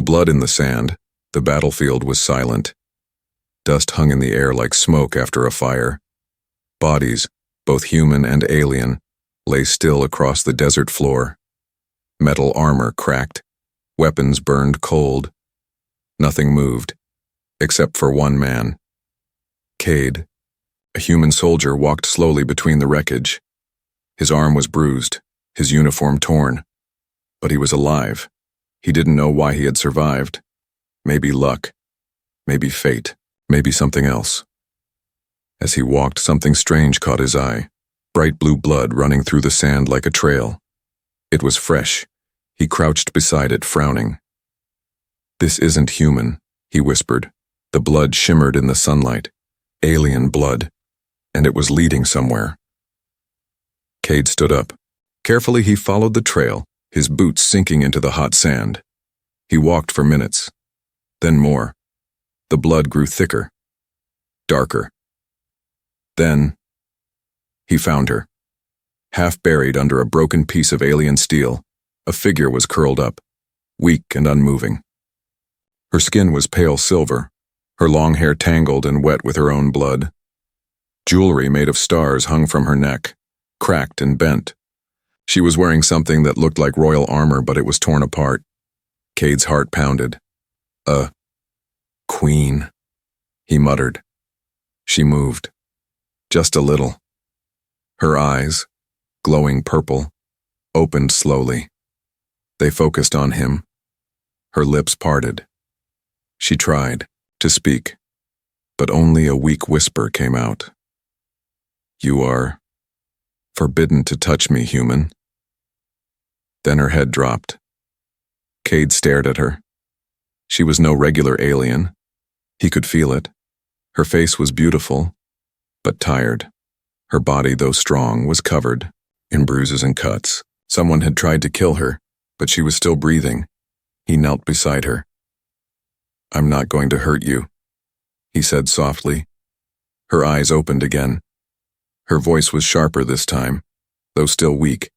The blood in the sand, the battlefield was silent. Dust hung in the air like smoke after a fire. Bodies, both human and alien, lay still across the desert floor. Metal armor cracked, weapons burned cold. Nothing moved, except for one man. Cade, a human soldier, walked slowly between the wreckage. His arm was bruised, his uniform torn. But he was alive. He didn't know why he had survived. Maybe luck, maybe fate, maybe something else. As he walked, something strange caught his eye. Bright blue blood running through the sand like a trail. It was fresh. He crouched beside it, frowning. "This isn't human," he whispered. The blood shimmered in the sunlight. Alien blood. And it was leading somewhere. Cade stood up. Carefully he followed the trail, his boots sinking into the hot sand. He walked for minutes. Then more. The blood grew thicker. Darker. Then he found her. Half buried under a broken piece of alien steel, a figure was curled up, weak and unmoving. Her skin was pale silver, her long hair tangled and wet with her own blood. Jewelry made of stars hung from her neck, cracked and bent. She was wearing something that looked like royal armor, but it was torn apart. Cade's heart pounded. "A queen," he muttered. She moved. Just a little. Her eyes, glowing purple, opened slowly. They focused on him. Her lips parted. She tried to speak, but only a weak whisper came out. "You are forbidden to touch me, human." Then her head dropped. Cade stared at her. She was no regular alien. He could feel it. Her face was beautiful, but tired. Her body, though strong, was covered in bruises and cuts. Someone had tried to kill her, but she was still breathing. He knelt beside her. "I'm not going to hurt you," he said softly. Her eyes opened again. Her voice was sharper this time, though still weak.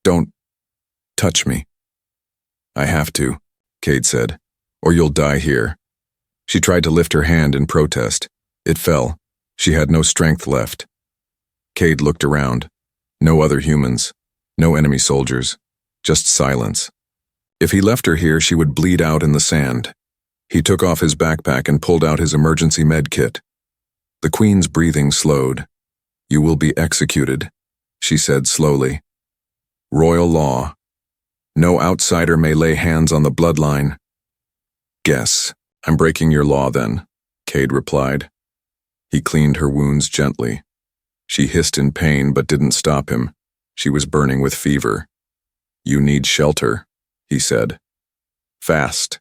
"Don't touch me." "I have to," Cade said, "or you'll die here." She tried to lift her hand in protest. It fell. She had no strength left. Cade looked around. No other humans. No enemy soldiers. Just silence. If he left her here, she would bleed out in the sand. He took off his backpack and pulled out his emergency med kit. The Queen's breathing slowed. "You will be executed," she said slowly. "Royal law. No outsider may lay hands on the bloodline." "Guess I'm breaking your law then," Cade replied. He cleaned her wounds gently. She hissed in pain but didn't stop him. She was burning with fever. "You need shelter," he said. "Fast."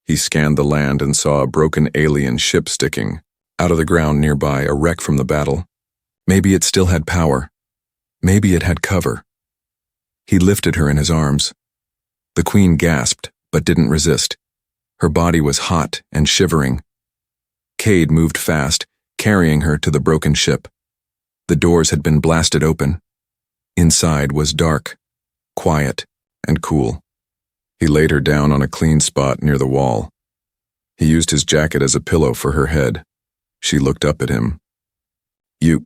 He scanned the land and saw a broken alien ship sticking out of the ground nearby, a wreck from the battle. Maybe it still had power. Maybe it had cover. He lifted her in his arms. The Queen gasped, but didn't resist. Her body was hot and shivering. Cade moved fast, carrying her to the broken ship. The doors had been blasted open. Inside was dark, quiet, and cool. He laid her down on a clean spot near the wall. He used his jacket as a pillow for her head. She looked up at him. "You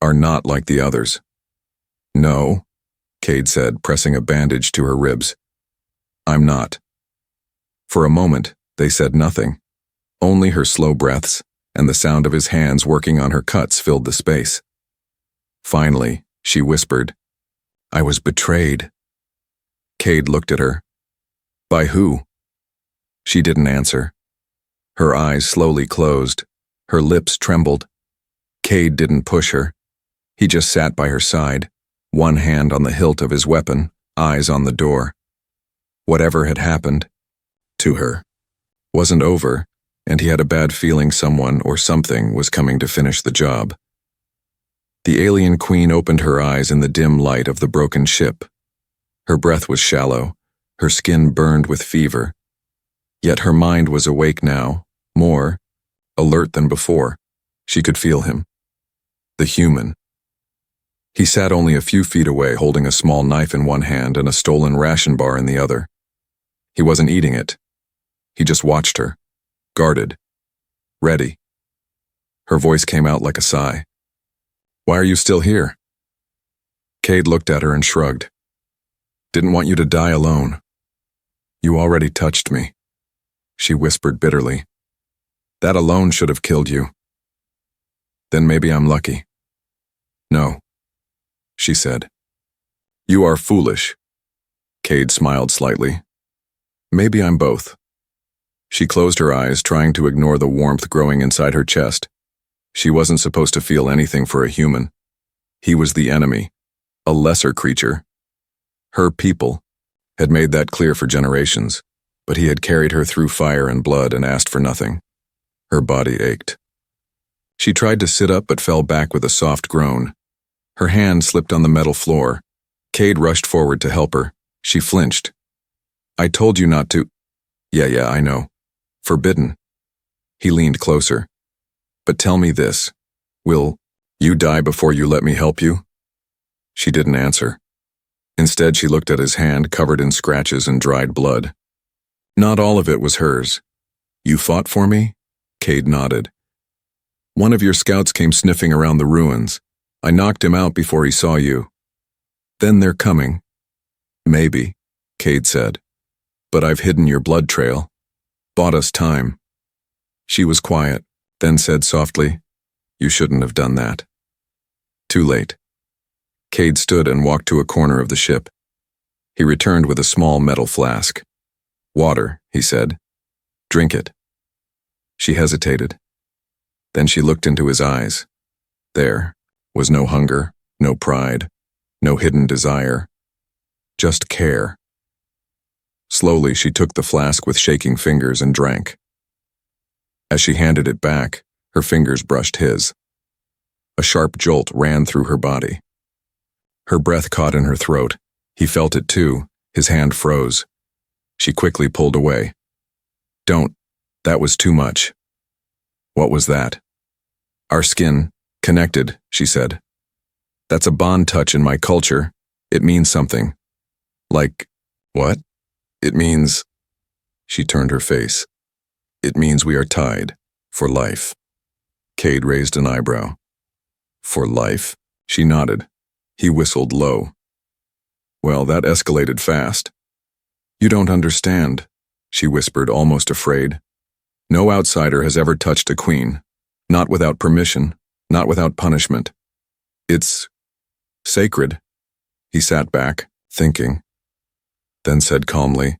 are not like the others." "No," Cade said, pressing a bandage to her ribs. "I'm not." For a moment, they said nothing. Only her slow breaths and the sound of his hands working on her cuts filled the space. Finally, she whispered, "I was betrayed." Cade looked at her. "By who?" She didn't answer. Her eyes slowly closed. Her lips trembled. Cade didn't push her. He just sat by her side, one hand on the hilt of his weapon, eyes on the door. Whatever had happened to her wasn't over, and he had a bad feeling someone or something was coming to finish the job. The alien queen opened her eyes in the dim light of the broken ship. Her breath was shallow, her skin burned with fever. Yet her mind was awake now, more alert than before. She could feel him. The human. He sat only a few feet away, holding a small knife in one hand and a stolen ration bar in the other. He wasn't eating it. He just watched her, guarded, ready. Her voice came out like a sigh. Why are you still here? Cade looked at her and shrugged. Didn't want you to die alone. You already touched me, she whispered bitterly. That alone should have killed you. Then maybe I'm lucky. No, she said. You are foolish. Cade smiled slightly. Maybe I'm both. She closed her eyes, trying to ignore the warmth growing inside her chest. She wasn't supposed to feel anything for a human. He was the enemy, a lesser creature. Her people had made that clear for generations, but he had carried her through fire and blood and asked for nothing. Her body ached. She tried to sit up but fell back with a soft groan. Her hand slipped on the metal floor. Cade rushed forward to help her. She flinched. I told you not to. Yeah, I know. Forbidden. He leaned closer. But tell me this. Will you die before you let me help you? She didn't answer. Instead, she looked at his hand covered in scratches and dried blood. Not all of it was hers. You fought for me? Cade nodded. One of your scouts came sniffing around the ruins. I knocked him out before he saw you. Then they're coming. Maybe, Cade said. But I've hidden your blood trail. Bought us time. She was quiet, then said softly, You shouldn't have done that. Too late. Cade stood and walked to a corner of the ship. He returned with a small metal flask. Water, he said. Drink it. She hesitated. Then she looked into his eyes. There was no hunger, no pride, no hidden desire. Just care. Slowly, she took the flask with shaking fingers and drank. As she handed it back, her fingers brushed his. A sharp jolt ran through her body. Her breath caught in her throat. He felt it too. His hand froze. She quickly pulled away. Don't. That was too much. What was that? Our skin, connected, she said. That's a bond touch in my culture. It means something. Like, what? It means... She turned her face. It means we are tied, for life. Cade raised an eyebrow. For life? She nodded. He whistled low. Well, that escalated fast. You don't understand, she whispered, almost afraid. No outsider has ever touched a queen. Not without permission, not without punishment. It's sacred. He sat back, thinking. Then said calmly,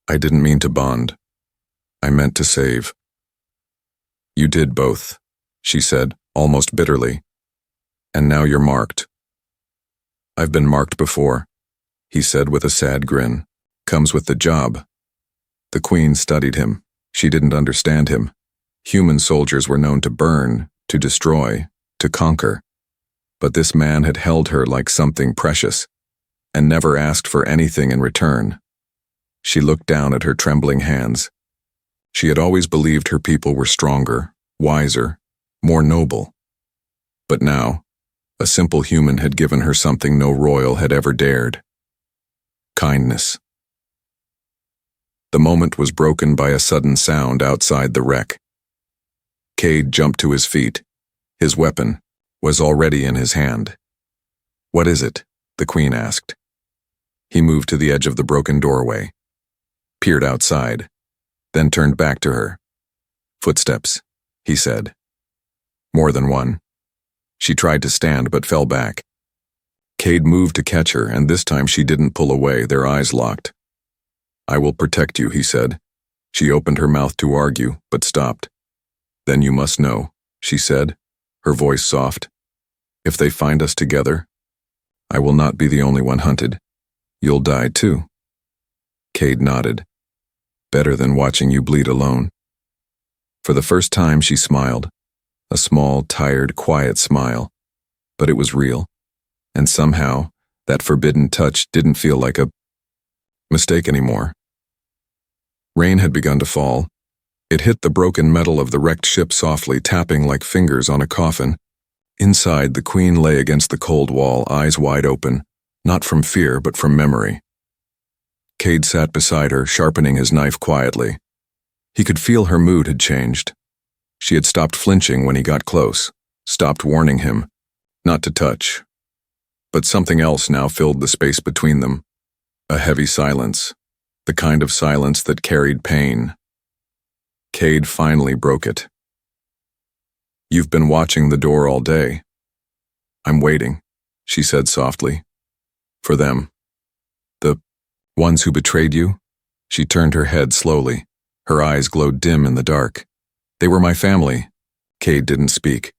I didn't mean to bond. I meant to save. You did both, she said, almost bitterly. And now you're marked. I've been marked before, he said with a sad grin. Comes with the job. The queen studied him. She didn't understand him. Human soldiers were known to burn, to destroy, to conquer. But this man had held her like something precious, and never asked for anything in return. She looked down at her trembling hands. She had always believed her people were stronger, wiser, more noble. But now, a simple human had given her something no royal had ever dared. Kindness. The moment was broken by a sudden sound outside the wreck. Cade jumped to his feet. His weapon was already in his hand. What is it? The queen asked. He moved to the edge of the broken doorway, peered outside, then turned back to her. Footsteps, he said. More than one. She tried to stand but fell back. Cade moved to catch her, and this time she didn't pull away, their eyes locked. I will protect you, he said. She opened her mouth to argue, but stopped. Then you must know, she said, her voice soft. If they find us together, I will not be the only one hunted. You'll die too. Cade nodded. Better than watching you bleed alone. For the first time she smiled. A small, tired, quiet smile. But it was real. And somehow, that forbidden touch didn't feel like a mistake anymore. Rain had begun to fall. It hit the broken metal of the wrecked ship softly, tapping like fingers on a coffin. Inside, the queen lay against the cold wall, eyes wide open, not from fear but from memory. Cade sat beside her, sharpening his knife quietly. He could feel her mood had changed. She had stopped flinching when he got close, stopped warning him not to touch. But something else now filled the space between them. A heavy silence, the kind of silence that carried pain. Cade finally broke it. "You've been watching the door all day." "I'm waiting," she said softly. "For them. The ones who betrayed you?" She turned her head slowly. Her eyes glowed dim in the dark. "They were my family." Cade didn't speak.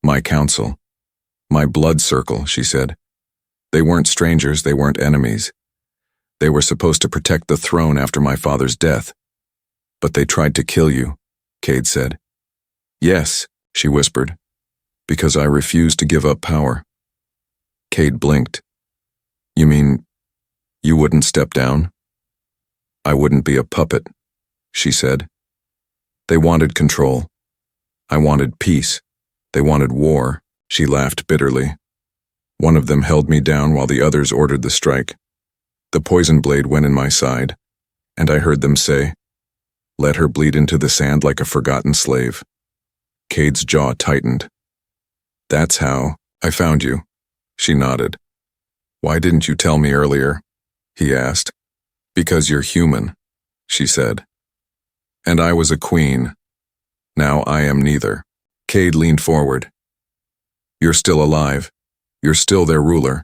"My counsel. My blood circle," she said. "They weren't strangers, they weren't enemies. They were supposed to protect the throne after my father's death. But they tried to kill you," Cade said. "Yes," she whispered, "because I refused to give up power." Cade blinked. "You mean you wouldn't step down?" "I wouldn't be a puppet," she said. "They wanted control. I wanted peace. They wanted war." She laughed bitterly. "One of them held me down while the others ordered the strike. The poison blade went in my side, and I heard them say, 'Let her bleed into the sand like a forgotten slave.'" Cade's jaw tightened. "That's how I found you," she nodded. "Why didn't you tell me earlier?" he asked. "Because you're human," she said. "And I was a queen. Now I am neither." Cade leaned forward. "You're still alive. You're still their ruler.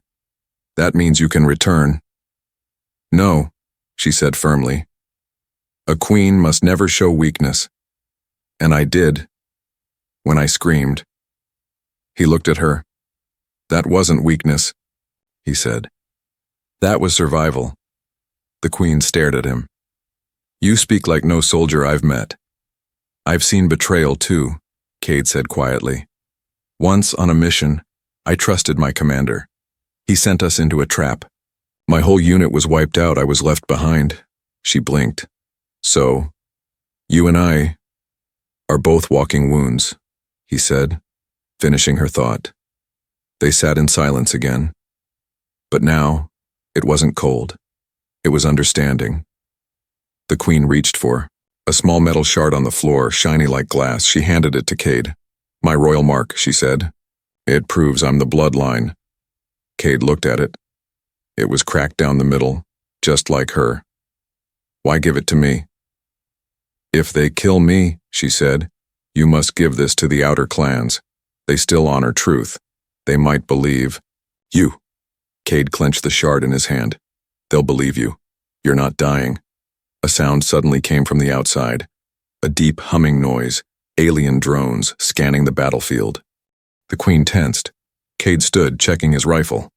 That means you can return." "No," she said firmly. "A queen must never show weakness. And I did. When I screamed." He looked at her. "That wasn't weakness," he said. "That was survival." The queen stared at him. "You speak like no soldier I've met." "I've seen betrayal too," Cade said quietly. "Once on a mission, I trusted my commander. He sent us into a trap. My whole unit was wiped out. I was left behind." She blinked. "So, you and I are both walking wounds," he said, finishing her thought. They sat in silence again. But now, it wasn't cold. It was understanding. The queen reached for a small metal shard on the floor, shiny like glass. She handed it to Cade. "My royal mark," she said. "It proves I'm the bloodline." Cade looked at it. It was cracked down the middle, just like her. "Why give it to me?" "If they kill me," she said, "you must give this to the outer clans. They still honor truth. They might believe." "You." Cade clenched the shard in his hand. "They'll believe you. You're not dying." A sound suddenly came from the outside. A deep humming noise. Alien drones scanning the battlefield. The queen tensed. Cade stood, checking his rifle.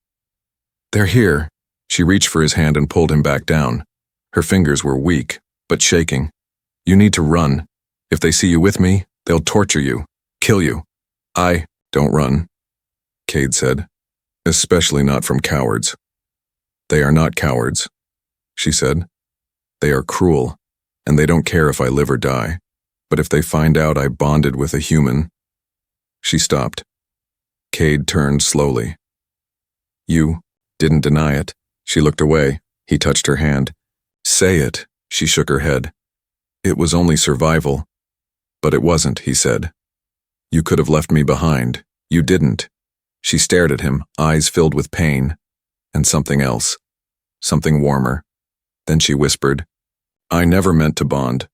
"They're here." She reached for his hand and pulled him back down. Her fingers were weak, but shaking. "You need to run. If they see you with me, they'll torture you, kill you." "Don't run," Cade said. "Especially not from cowards." "They are not cowards," she said. "They are cruel, and they don't care if I live or die. But if they find out I bonded with a human..." She stopped. Cade turned slowly. "You didn't deny it." She looked away. He touched her hand. "Say it." She shook her head. "It was only survival." "But it wasn't," he said. "You could have left me behind. You didn't." She stared at him, eyes filled with pain. And something else. Something warmer. Then she whispered, "I never meant to bond.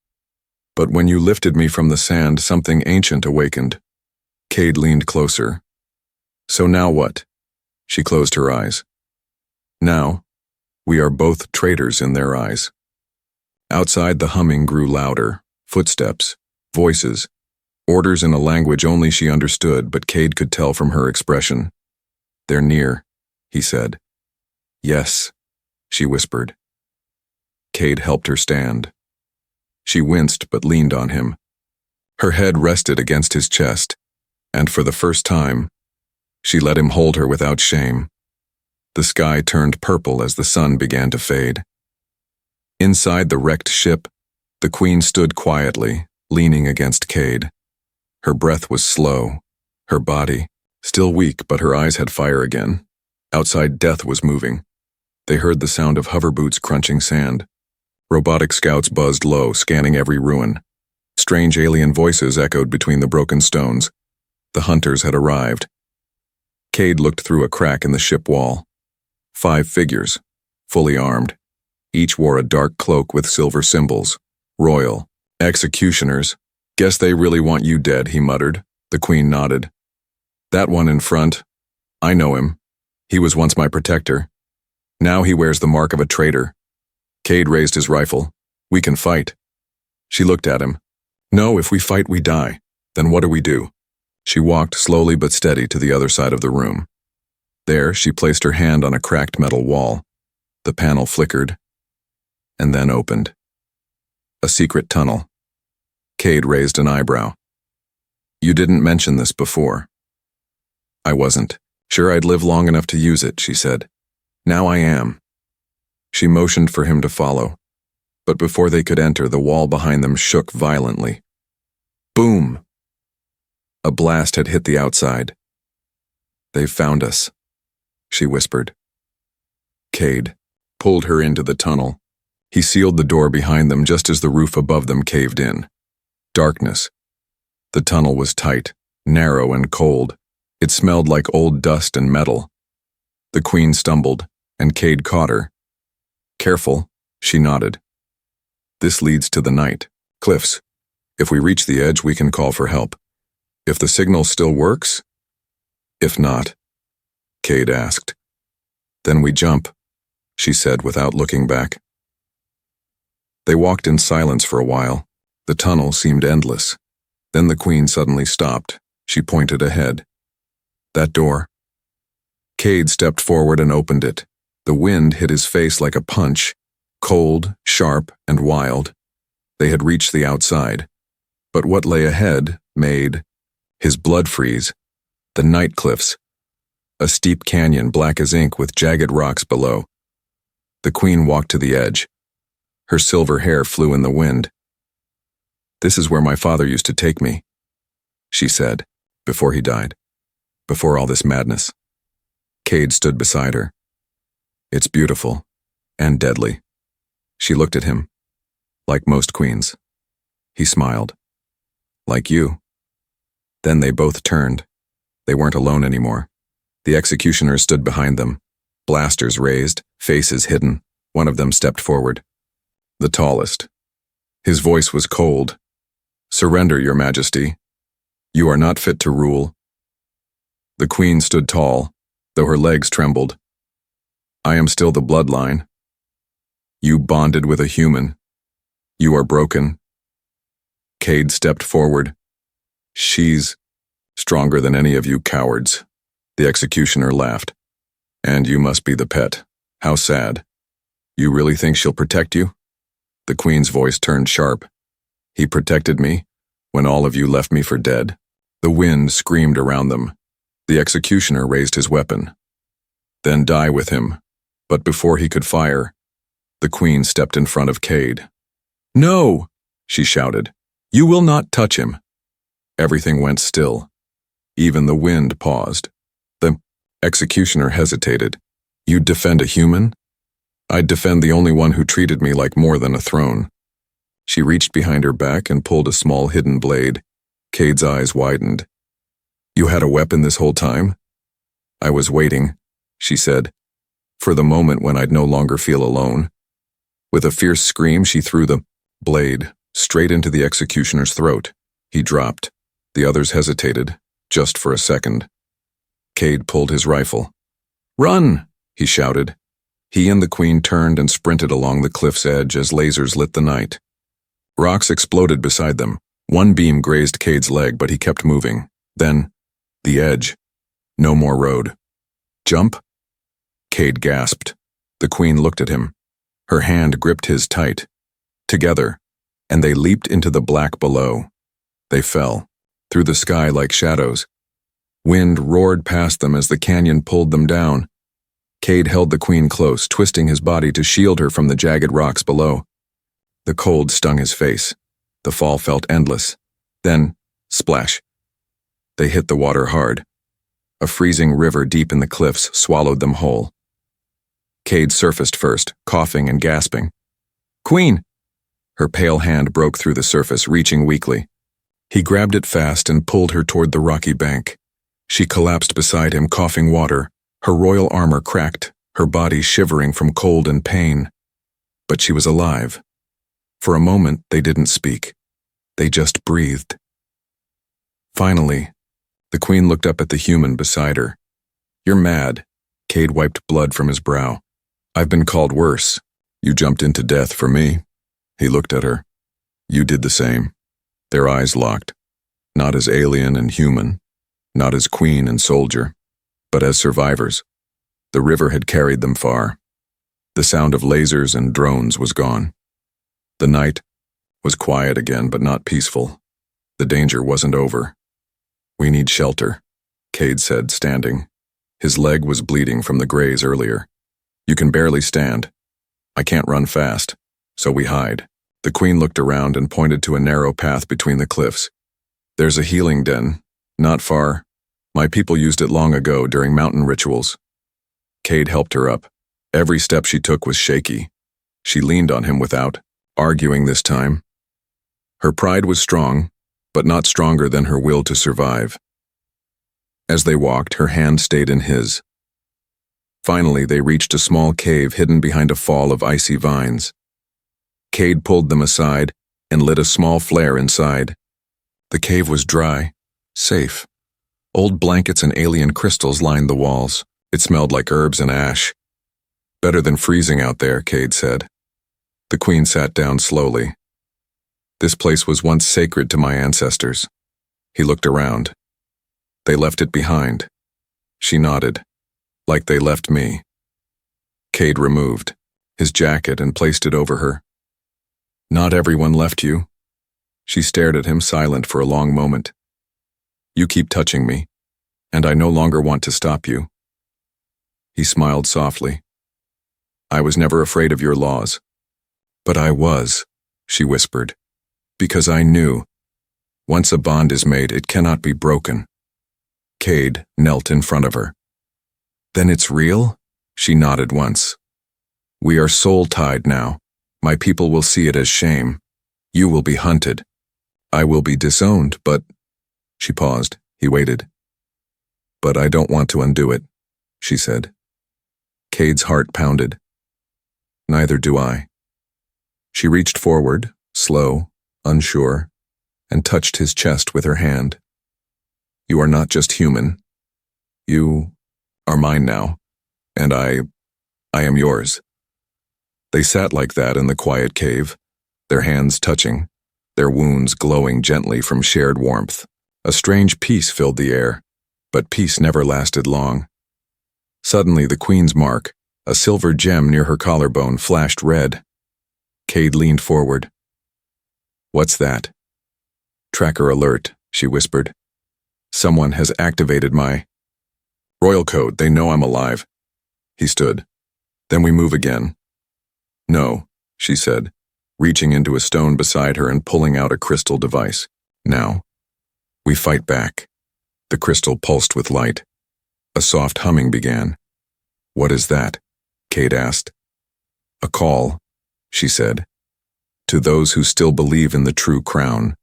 But when you lifted me from the sand, something ancient awakened." Cade leaned closer. "So now what?" She closed her eyes. "Now, we are both traitors in their eyes." Outside, the humming grew louder. Footsteps, voices, orders in a language only she understood, but Cade could tell from her expression. "They're near," he said. "Yes," she whispered. Cade helped her stand. She winced but leaned on him. Her head rested against his chest, and for the first time, she let him hold her without shame. The sky turned purple as the sun began to fade. Inside the wrecked ship, the queen stood quietly, leaning against Cade. Her breath was slow, her body, still weak, but her eyes had fire again. Outside, death was moving. They heard the sound of hover boots crunching sand. Robotic scouts buzzed low, scanning every ruin. Strange alien voices echoed between the broken stones. The hunters had arrived. Cade looked through a crack in the ship wall. 5 figures, fully armed. Each wore a dark cloak with silver symbols. Royal. Executioners. Guess they really want you dead, he muttered. The Queen nodded. That one in front. I know him. He was once my protector. Now he wears the mark of a traitor. Cade raised his rifle. We can fight. She looked at him. No, if we fight, we die. Then what do we do? She walked slowly but steady to the other side of the room. There, she placed her hand on a cracked metal wall. The panel flickered, and then opened. A secret tunnel. Cade raised an eyebrow. You didn't mention this before. I wasn't. Sure I'd live long enough to use it, she said. Now I am. She motioned for him to follow, but before they could enter, the wall behind them shook violently. Boom! A blast had hit the outside. They've found us, she whispered. Cade pulled her into the tunnel. He sealed the door behind them just as the roof above them caved in. Darkness. The tunnel was tight, narrow and cold. It smelled like old dust and metal. The Queen stumbled, and Cade caught her. Careful, she nodded. This leads to the night. Cliffs. If we reach the edge, we can call for help. If the signal still works? If not, Cade asked. Then we jump, she said without looking back. They walked in silence for a while. The tunnel seemed endless. Then the Queen suddenly stopped. She pointed ahead. That door. Cade stepped forward and opened it. The wind hit his face like a punch, cold, sharp, and wild. They had reached the outside. But what lay ahead made his blood freeze. The night cliffs. A steep canyon black as ink with jagged rocks below. The Queen walked to the edge. Her silver hair flew in the wind. This is where my father used to take me, she said, before he died. Before all this madness. Cade stood beside her. It's beautiful and deadly. She looked at him. Like most queens. He smiled. Like you. Then they both turned. They weren't alone anymore. The executioners stood behind them. Blasters raised, faces hidden. One of them stepped forward. The tallest. His voice was cold. Surrender, Your Majesty. You are not fit to rule. The Queen stood tall, though her legs trembled. I am still the bloodline. You bonded with a human. You are broken. Cade stepped forward. She's stronger than any of you cowards. The executioner laughed. And you must be the pet. How sad. You really think she'll protect you? The Queen's voice turned sharp. He protected me when all of you left me for dead. The wind screamed around them. The executioner raised his weapon. Then die with him. But before he could fire, the Queen stepped in front of Cade. No, she shouted. You will not touch him. Everything went still. Even the wind paused. The executioner hesitated. You'd defend a human? I'd defend the only one who treated me like more than a throne. She reached behind her back and pulled a small hidden blade. Cade's eyes widened. You had a weapon this whole time? I was waiting, she said, for the moment when I'd no longer feel alone. With a fierce scream, she threw the blade straight into the executioner's throat. He dropped. The others hesitated, just for a second. Cade pulled his rifle. Run, he shouted. He and the Queen turned and sprinted along the cliff's edge as lasers lit the night. Rocks exploded beside them. One beam grazed Cade's leg, but he kept moving. Then, the edge. No more road. Jump? Cade gasped. The Queen looked at him. Her hand gripped his tight. Together, and they leaped into the black below. They fell, through the sky like shadows. Wind roared past them as the canyon pulled them down. Cade held the Queen close, twisting his body to shield her from the jagged rocks below. The cold stung his face. The fall felt endless. Then, splash. They hit the water hard. A freezing river deep in the cliffs swallowed them whole. Cade surfaced first, coughing and gasping. "Queen!" Her pale hand broke through the surface, reaching weakly. He grabbed it fast and pulled her toward the rocky bank. She collapsed beside him, coughing water, her royal armor cracked, her body shivering from cold and pain. But she was alive. For a moment, they didn't speak. They just breathed. Finally, the Queen looked up at the human beside her. "You're mad." Cade wiped blood from his brow. "I've been called worse. You jumped into death for me." He looked at her. "You did the same." Their eyes locked. Not as alien and human, not as queen and soldier, but as survivors. The river had carried them far. The sound of lasers and drones was gone. The night was quiet again, but not peaceful. The danger wasn't over. "We need shelter," Cade said, standing. His leg was bleeding from the graze earlier. "You can barely stand. I can't run fast, so we hide." The Queen looked around and pointed to a narrow path between the cliffs. "There's a healing den, not far. My people used it long ago during mountain rituals." Cade helped her up. Every step she took was shaky. She leaned on him without arguing this time. Her pride was strong, but not stronger than her will to survive. As they walked, her hand stayed in his. Finally, they reached a small cave hidden behind a fall of icy vines. Cade pulled them aside and lit a small flare inside. The cave was dry, safe. Old blankets and alien crystals lined the walls. It smelled like herbs and ash. "Better than freezing out there," Cade said. The Queen sat down slowly. "This place was once sacred to my ancestors." He looked around. "They left it behind." She nodded. "Like they left me." Cade removed his jacket and placed it over her. "Not everyone left you." She stared at him, silent for a long moment. "You keep touching me, and I no longer want to stop you." He smiled softly. "I was never afraid of your laws." "But I was," she whispered, "because I knew. Once a bond is made, it cannot be broken." Cade knelt in front of her. "Then it's real?" She nodded once. "We are soul-tied now. My people will see it as shame. You will be hunted. I will be disowned, but—" She paused. He waited. "But I don't want to undo it," she said. Cade's heart pounded. "Neither do I." She reached forward, slow, unsure, and touched his chest with her hand. "You are not just human. You are mine now, and I am yours." They sat like that in the quiet cave, their hands touching, their wounds glowing gently from shared warmth. A strange peace filled the air, but peace never lasted long. Suddenly the Queen's mark, a silver gem near her collarbone, flashed red. Cade leaned forward. "What's that?" "Tracker alert," she whispered. "Someone has activated my royal code. They know I'm alive." He stood. "Then we move again." "No," she said, reaching into a stone beside her and pulling out a crystal device. "Now, we fight back." The crystal pulsed with light. A soft humming began. "What is that?" Cade asked. "A call," she said, "to those who still believe in the true crown,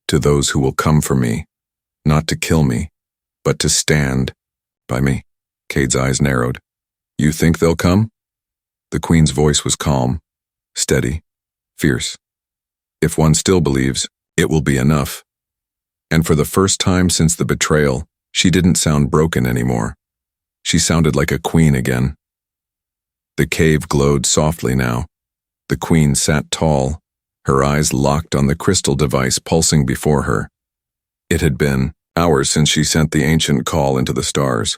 to those who will come for me, not to kill me, but to stand by me." Cade's eyes narrowed. "You think they'll come?" The Queen's voice was calm, steady, fierce. "If one still believes, it will be enough." And for the first time since the betrayal, she didn't sound broken anymore. She sounded like a queen again. The cave glowed softly now. The Queen sat tall, her eyes locked on the crystal device pulsing before her. It had been hours since she sent the ancient call into the stars,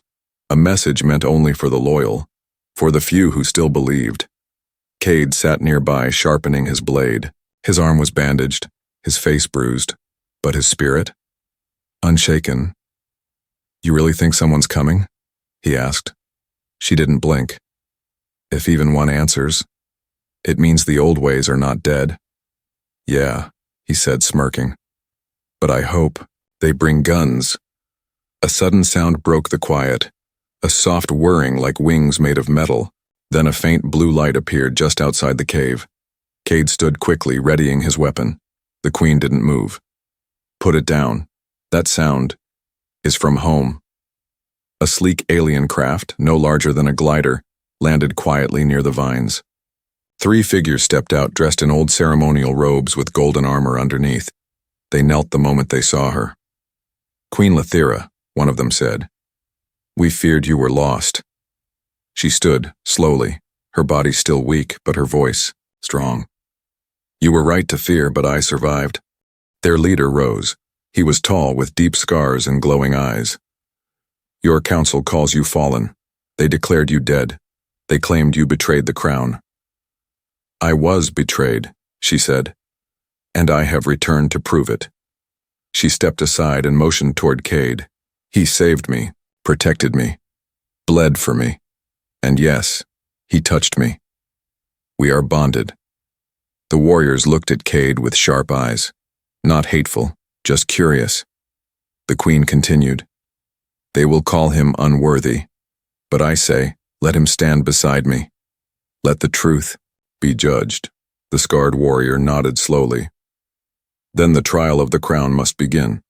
a message meant only for the loyal, for the few who still believed. Cade sat nearby, sharpening his blade. His arm was bandaged, his face bruised, but his spirit? Unshaken. "You really think someone's coming?" he asked. She didn't blink. "If even one answers, it means the old ways are not dead." "Yeah," he said, smirking. "But I hope they bring guns." A sudden sound broke the quiet, a soft whirring like wings made of metal. Then a faint blue light appeared just outside the cave. Cade stood quickly, readying his weapon. The queen didn't move. "Put it down. That sound is from home." A sleek alien craft, no larger than a glider, landed quietly near the vines. 3 figures stepped out, dressed in old ceremonial robes with golden armor underneath. They knelt the moment they saw her. "Queen Lethira," one of them said. "We feared you were lost." She stood, slowly, her body still weak, but her voice strong. "You were right to fear, but I survived." Their leader rose. He was tall, with deep scars and glowing eyes. "Your council calls you fallen. They declared you dead. They claimed you betrayed the crown." "I was betrayed," she said, "and I have returned to prove it." She stepped aside and motioned toward Cade. "He saved me, protected me, bled for me. And yes, he touched me. We are bonded." The warriors looked at Cade with sharp eyes. Not hateful, just curious. The queen continued, "They will call him unworthy, but I say, let him stand beside me. Let the truth be judged." The scarred warrior nodded slowly. "Then the trial of the crown must begin."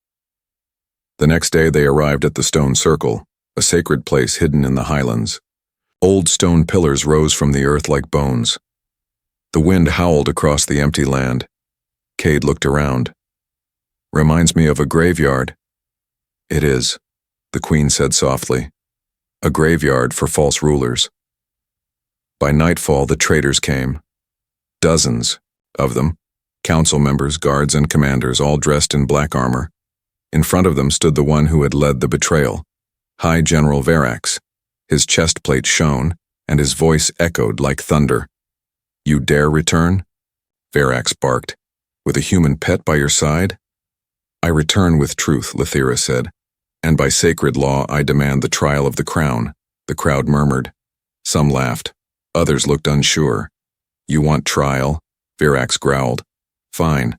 The next day they arrived at the stone circle, a sacred place hidden in the highlands. Old stone pillars rose from the earth like bones. The wind howled across the empty land. Cade looked around. "Reminds me of a graveyard." "It is," the queen said softly. "A graveyard for false rulers." By nightfall the traitors came. Dozens of them, council members, guards, and commanders, all dressed in black armor. In front of them stood the one who had led the betrayal, High General Verax. His chest plate shone, and his voice echoed like thunder. "You dare return?" Verax barked. "With a human pet by your side?" "I return with truth," Lethira said. "And by sacred law I demand the trial of the crown." The crowd murmured. Some laughed. Others looked unsure. "You want trial?" Verax growled. "Fine,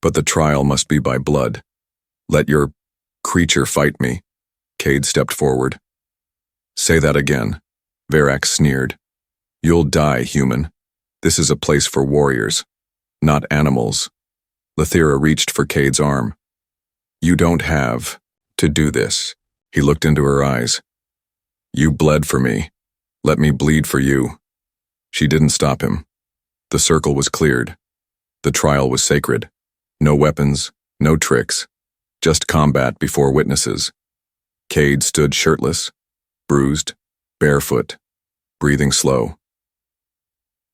but the trial must be by blood. Let your creature fight me." Cade stepped forward. "Say that again," Verax sneered. "You'll die, human. This is a place for warriors, not animals." Lethira reached for Cade's arm. "You don't have to do this." He looked into her eyes. "You bled for me. Let me bleed for you." She didn't stop him. The circle was cleared. The trial was sacred. No weapons, no tricks, just combat before witnesses. Cade stood shirtless, bruised, barefoot, breathing slow.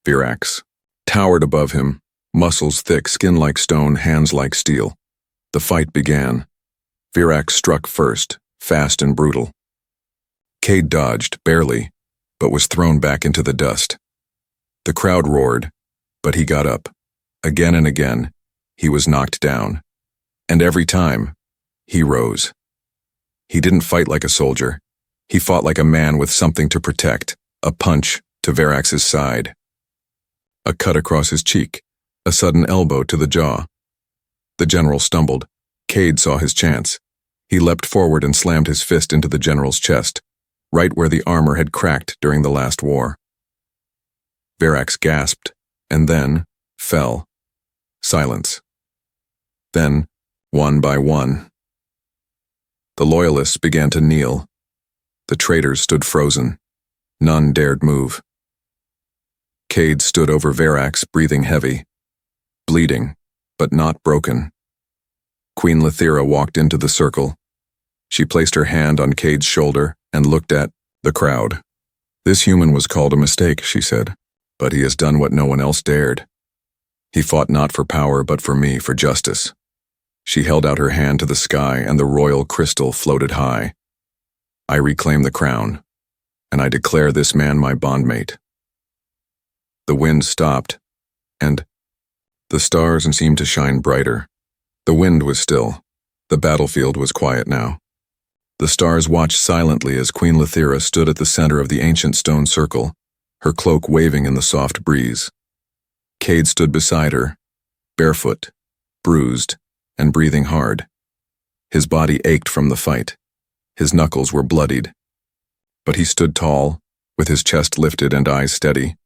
Verax towered above him, muscles thick, skin like stone, hands like steel. The fight began. Verax struck first, fast and brutal. Cade dodged, barely, but was thrown back into the dust. The crowd roared, but he got up. Again and again, he was knocked down. And every time, he rose. He didn't fight like a soldier. He fought like a man with something to protect, a punch to Verax's side. A cut across his cheek, a sudden elbow to the jaw. The general stumbled. Cade saw his chance. He leapt forward and slammed his fist into the general's chest, right where the armor had cracked during the last war. Verax gasped, and then fell. Silence. Then, one by one, the loyalists began to kneel. The traitors stood frozen. None dared move. Cade stood over Verax, breathing heavy, bleeding, but not broken. Queen Lethira walked into the circle. She placed her hand on Cade's shoulder and looked at the crowd. "This human was called a mistake," she said, "but he has done what no one else dared. He fought not for power, but for me, for justice." She held out her hand to the sky, and the royal crystal floated high. "I reclaim the crown, and I declare this man my bondmate." The wind stopped, and the stars seemed to shine brighter. The wind was still. The battlefield was quiet now. The stars watched silently as Queen Lethira stood at the center of the ancient stone circle, her cloak waving in the soft breeze. Cade stood beside her, barefoot, bruised, and breathing hard. His body ached from the fight. His knuckles were bloodied. But he stood tall, with his chest lifted and eyes steady.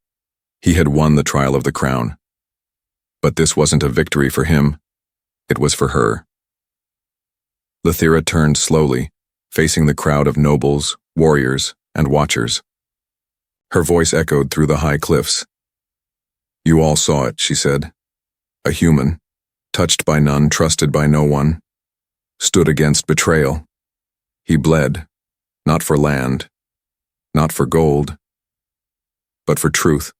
He had won the trial of the crown. But this wasn't a victory for him. It was for her. Lithira turned slowly, facing the crowd of nobles, warriors, and watchers. Her voice echoed through the high cliffs. "You all saw it," she said. "A human, touched by none, trusted by no one, stood against betrayal. He bled, not for land, not for gold, but for truth."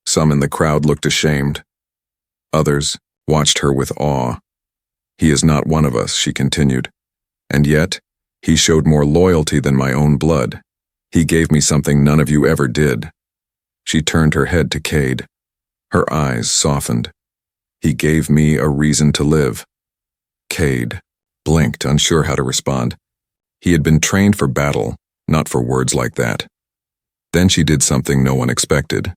Some in the crowd looked ashamed. Others watched her with awe. "He is not one of us," she continued. "And yet, he showed more loyalty than my own blood. He gave me something none of you ever did." She turned her head to Cade. Her eyes softened. "He gave me a reason to live." Cade blinked, unsure how to respond. He had been trained for battle, not for words like that. Then she did something no one expected.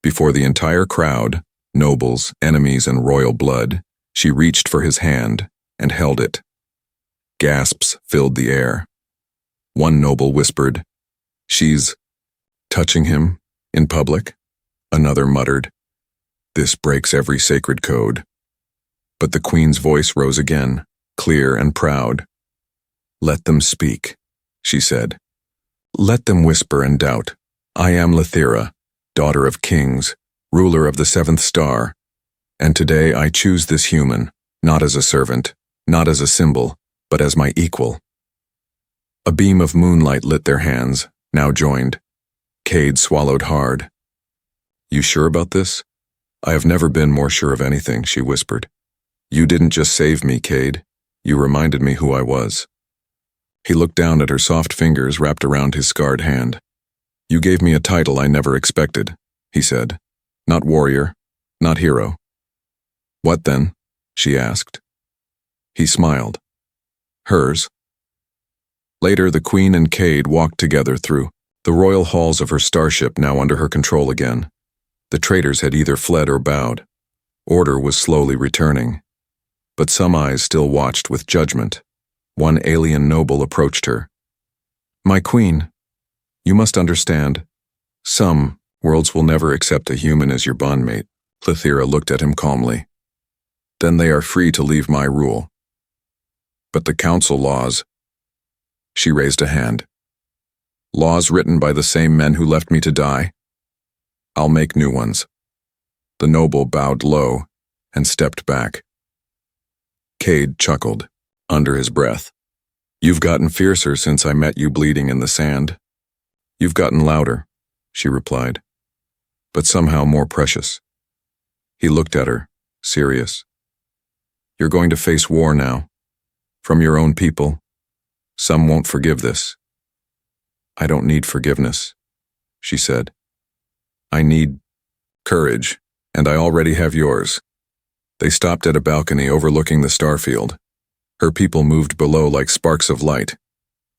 Before the entire crowd, nobles, enemies, and royal blood, she reached for his hand and held it. Gasps filled the air. One noble whispered, "She's touching him in public." Another muttered, "This breaks every sacred code." But the queen's voice rose again, clear and proud. "Let them speak," she said. "Let them whisper and doubt. I am Lithira, daughter of kings, ruler of the seventh star, and today I choose this human, not as a servant, not as a symbol, but as my equal." A beam of moonlight lit their hands, now joined. Cade swallowed hard. "You sure about this?" "I have never been more sure of anything," she whispered. "You didn't just save me, Cade. You reminded me who I was." He looked down at her soft fingers wrapped around his scarred hand. "You gave me a title I never expected," he said. "Not warrior, not hero." "What then?" she asked. He smiled. "Hers." Later, the Queen and Cade walked together through the royal halls of her starship, now under her control again. The traitors had either fled or bowed. Order was slowly returning. But some eyes still watched with judgment. One alien noble approached her. "My queen, you must understand. Some worlds will never accept a human as your bondmate." Lithira looked at him calmly. "Then they are free to leave my rule. But the council laws..." She raised a hand. "Laws written by the same men who left me to die? I'll make new ones." The noble bowed low and stepped back. Cade chuckled, under his breath. "You've gotten fiercer since I met you bleeding in the sand." "You've gotten louder," she replied, "but somehow more precious." He looked at her, serious. "You're going to face war now. From your own people. Some won't forgive this." "I don't need forgiveness," she said. "I need courage, and I already have yours." They stopped at a balcony overlooking the starfield. Her people moved below like sparks of light.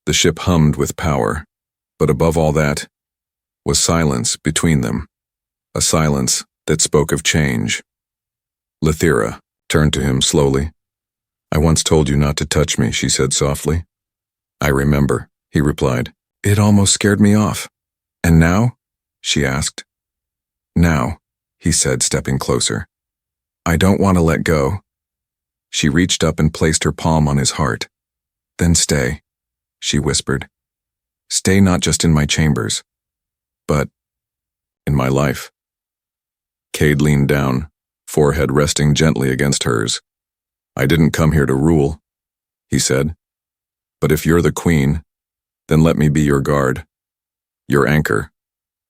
The ship hummed with power, but above all that was silence between them, a silence that spoke of change. Lithira turned to him slowly. "I once told you not to touch me," she said softly. "I remember," he replied. "It almost scared me off." "And now?" she asked. "Now," he said, stepping closer. "I don't want to let go." She reached up and placed her palm on his heart. "Then stay," she whispered. "Stay not just in my chambers, but in my life." Cade leaned down, forehead resting gently against hers. "I didn't come here to rule," he said. "But if you're the queen, then let me be your guard, your anchor,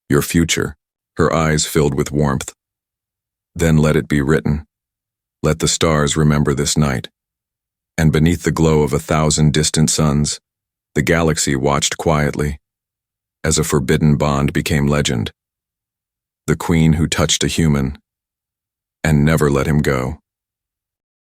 your future." Her eyes filled with warmth. "Then let it be written. Let the stars remember this night." And beneath the glow of 1,000 distant suns, the galaxy watched quietly, as a forbidden bond became legend. The queen who touched a human and never let him go.